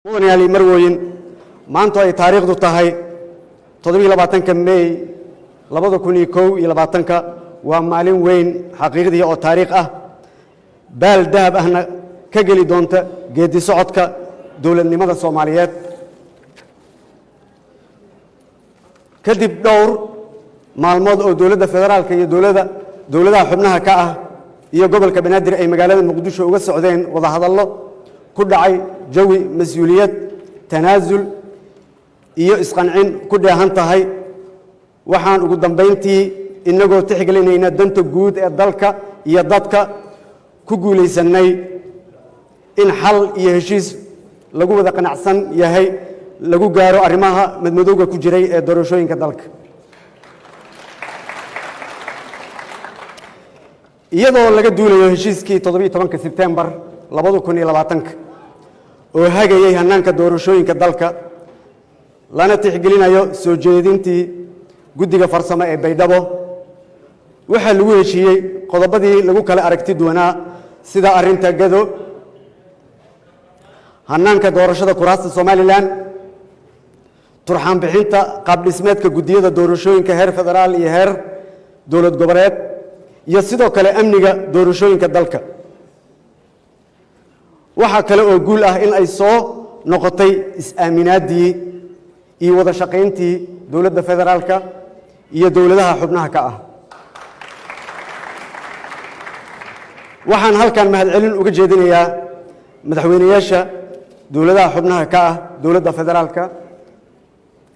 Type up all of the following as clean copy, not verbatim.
mudanayaal marweyn maanta ay taariikhdu tahay 27 May 2021 waa maalin weyn xaqiiqdii oo taariikh ah baal dahab ahna ka gali doonta geedi socodka dawladnimada Soomaaliyeed kadib dhowr maalmood oo dawladda federaalka iyo dawladaha xubnaha ka ah iyo gobolka Banaadir ay magaalada Muqdisho uga socdeen wada hadallo ku dhacay jawi mas'uuliyad tanaasul iyo isqancin ku dheehan tahay waxaan ugu dambeyntii inagoo tixgelinayna danta guud ee dalka iyo dadka ku guuleysanay in xal iyo heshiis lagu wada qanacsan yahay lagu gaaro arrimaha madmadowga ku jiray ee doorashooyinka dalka iyadoo laga duulayo heshiiskii 17 September 2020 oo hagayay hanaanka doorashooyinka dalka lana tixgelinayo soo jeedintii guddiga farsamo ee Baydhabo waxa lagu heshiiyay qodobadii lagu kala aragti doonaa sida arinta gado hanaanka doorashada kuraasta Soomaaliland turxaan bixinta qaab dhismeedka guddiyada doorashooyinka heer federaal iyo heer dawlad goboleed iyo sidoo kale amniga doorashooyinka dalka waxa kale oo guul ah in ay soo noqotay is-aaminaadii iyo wada shaqayntii dawladda federaalka iyo dawladaha xubnaha ka ah waxaan halkan mahadcelin uga jeedinayaa madaxweynayaasha dawladaha xubnaha ka ah dawladda federaalka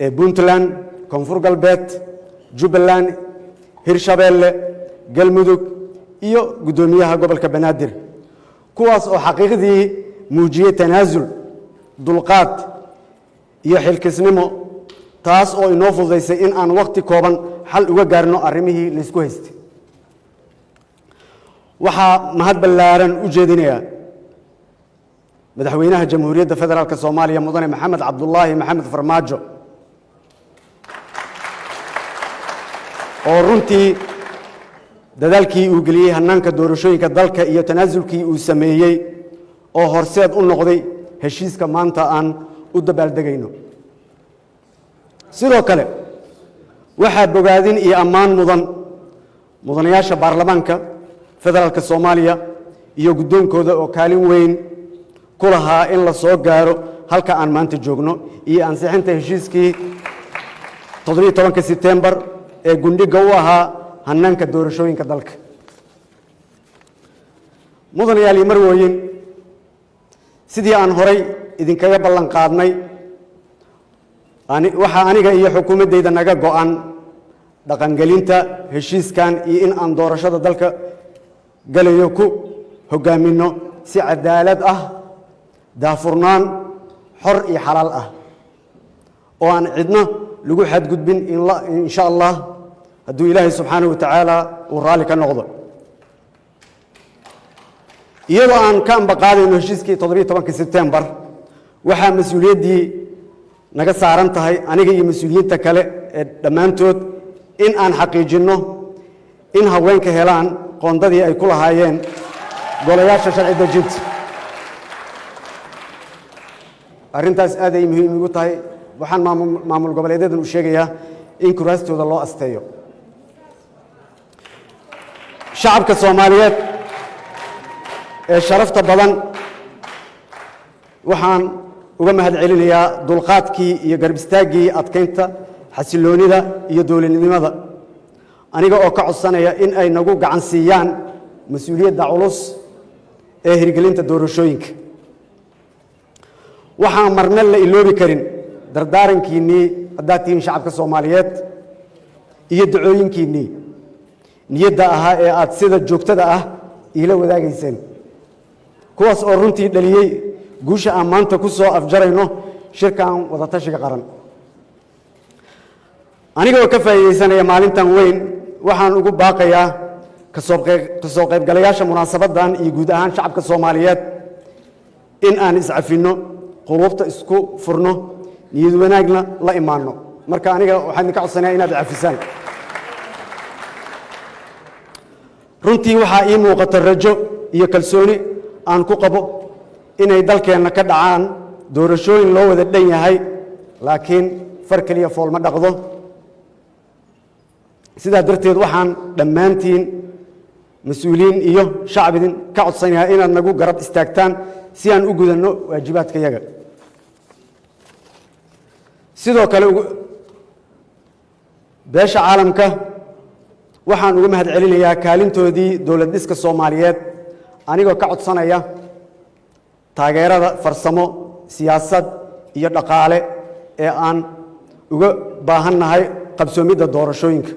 ee Puntland Koonfur Galbeed Jubbaland Hirshabeelle Galmudug iyo gudoomiyaha gobolka Banaadir kuwaas oo xaqiiqdii muujiyay tanaasul dulqaad iyo xilkisnimo taas oo inoo fududeysay in aan waqti kooban xal uga gaarno arrimihii la isku haystay waxa mahad ballaaran u jeedinayaa madaxweynaha jamhuuriyadda federaalka Soomaaliya mudane Maxamed Cabdullaahi Maxamed Farmaajo oo runtii dadaalkii uu geliyay hanaanka doorashooyinka dalka iyo tanaasulkii uu sameeyay oo horseed u noqday heshiiska maanta aan u dabaaldegayno sidoo kale waxa bogaadin iyo ammaan mudanayaasha baarlamaanka federaalka Soomaaliya iyo gudoonkooda oo kaalin weyn ku lahaa in la soo gaaro halka aan maanta joogno iyo ansixinta heshiiskii 17 September ee gundhiga u ahaa hanaanka doorashooyinka dalka mudanayaal marweyn sidii aan horay idinkaga ballan qaadnay waxa aniga iyo xukuumadeyda naga go'an dhaqangelinta heshiiskan iyo in aan doorashada dalka galayo ku hogaamino si cadaalad ah daafurnaan xor iyo xalaal ah oo aan cidna lagu xadgudbin insha Allah hadduu ilaahay subxaanahu wa tacaala uu raali ka noqdo iyadoo aan ka ambaqaadayno heshiiskii 17 September waxaa mas'uuliyaddii naga saaran tahay aniga iyo mas'uuliyiinta kale ee dhammaantood in aan xaqiijinno in haweenka helaan qoondadii ay ku lahaayeen golayaasha sharci dejinta arrintaas aad ay muhiim ugu tahay waxaan maamul goboleedyada u sheegayaa in kuraastooda loo asteeyo shacabka Soomaaliyeed ee sharafta badan waxaan uga mahadcelinayaa dulqaadkii iyo garab istaagii adkeynta xasiloonida iyo dawladnimada aniga oo ka codsanaya in ay nagu gacan siiyaan mas'uuliyadda culus ee hirgelinta doorashooyinka waxaan marna la iloobi karin dardaarankiinii haddaad tihiin shacabka Soomaaliyeed iyo ducooyinkiinii niyadda ahaa ee aad sida joogtada ah ila wadaagayseen kuwaas oo runtii dhaliyay guusha aan maanta ku soo afjarayno shirkan wada tashiga qaran anigoo ka faa'iideysanaya maalintan weyn waxaan ugu baaqayaa ka soo qaybgalayaasha munaasabadan iyo guud ahaan shacabka Soomaaliyeed in aan iscafino qulubta isku furno niyad wanaagna la imaano marka aniga waxaan ka codsanayaa inaad cafisaan runtii waxa ii muuqata rajo iyo kalsooni aan ku qabo inay dalkeena ka dhacaan doorashooyin loo wada dhan yahay laakiin far kaliya fool ma dhaqdo sidaa darteed waxaan dhammaantiin mas-uuliyiin iyo shacbidin ka codsanayaa inaad nagu garab istaagtaan si aan u gudanno waajibaadkayaga sidoo kale beesha caalamka waxaan uga mahad celinayaa kaalintoodii dowlad dhiska Soomaaliyeed anigoo ka codsanaya taageerada farsamo siyaasad iyo dhaqaale ee aan uga baahannahay qabsoomidda doorashooyinka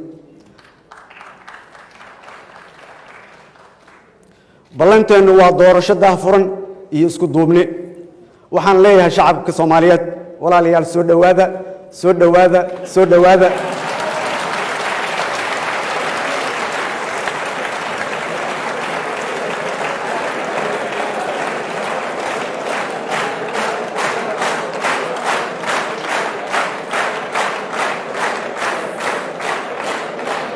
ballanteenu waa doorasho daahfuran iyo isku duubni waxaan leeyahay shacabka Soomaaliyeed walaalayaal soo dhawaada soo dhawaada soo dhawaada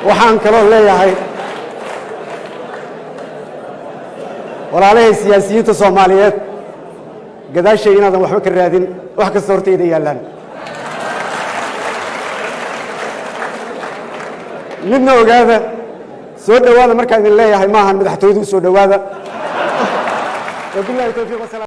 waxaan kaloo leeyahay walaalahay siyaasiyiinta Soomaaliyeed gadaashay inaadan waxba ka raadin wax kasta hortayda yaalaan midna ogaada soo dhawaada markaan idin leeyahay maahan madaxtooyadu soo dhawaada wabillahi tawfiiq.